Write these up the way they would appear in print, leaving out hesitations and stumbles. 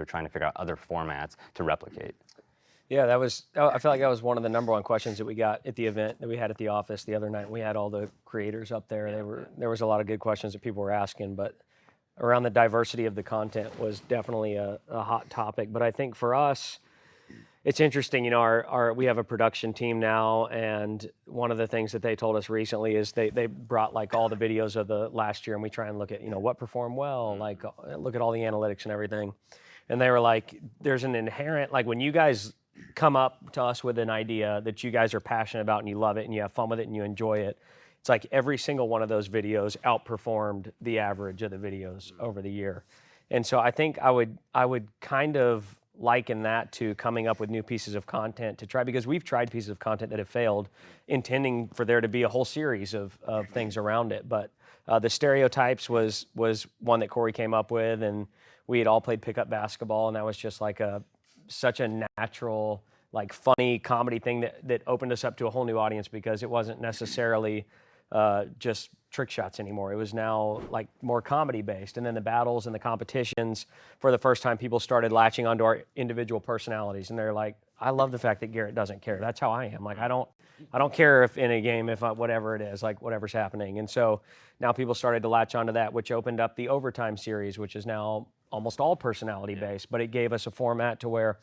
They're trying to figure out other formats to replicate. Yeah, I feel like that was one of the #1 questions that we got at the event that we had at the office the other night. We had all the creators up there. There was a lot of good questions that people were asking, but around the diversity of the content was definitely a hot topic. But I think for us, it's interesting, you know, we have a production team now, and one of the things that they told us recently is they brought like all the videos of the last year, and we try and look at, you know, what performed well, like look at all the analytics and everything. And they were like, there's an inherent, like when you guys come up to us with an idea that you guys are passionate about and you love it and you have fun with it and you enjoy it, it's like every single one of those videos outperformed the average of the videos over the year. And so I think I would kind of liken that to coming up with new pieces of content to try, because we've tried pieces of content that have failed, intending for there to be a whole series of things around it. But the stereotypes was one that Corey came up with, and we had all played pickup basketball, and that was just like such a natural, like funny comedy thing that opened us up to a whole new audience, because it wasn't necessarily just trick shots anymore. It was now like more comedy based. And then the battles and the competitions, for the first time, people started latching onto our individual personalities, and they're like, I love the fact that Garrett doesn't care. That's how I am. Like I don't care if in a game, if whatever it is, like whatever's happening. And so now people started to latch onto that, which opened up the Overtime series, which is now almost all personality based, but it gave us a format to where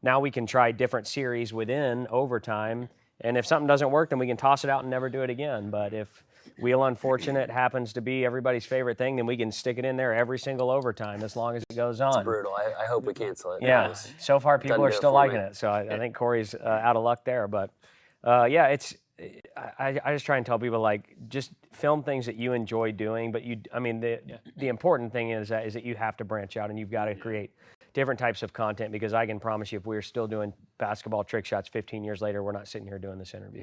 now we can try different series within Overtime. And if something doesn't work, then we can toss it out and never do it again. But if Wheel Unfortunate happens to be everybody's favorite thing, then we can stick it in there every single Overtime as long as it goes on. It's brutal. I hope we cancel it. Yeah, so far people are still liking it. So I think Corey's out of luck there. But yeah, I just try and tell people, like, just film things that you enjoy doing. But the important thing is that you have to branch out, and you've got to create different types of content, because I can promise you, if we're still doing basketball trick shots 15 years later, we're not sitting here doing this interview.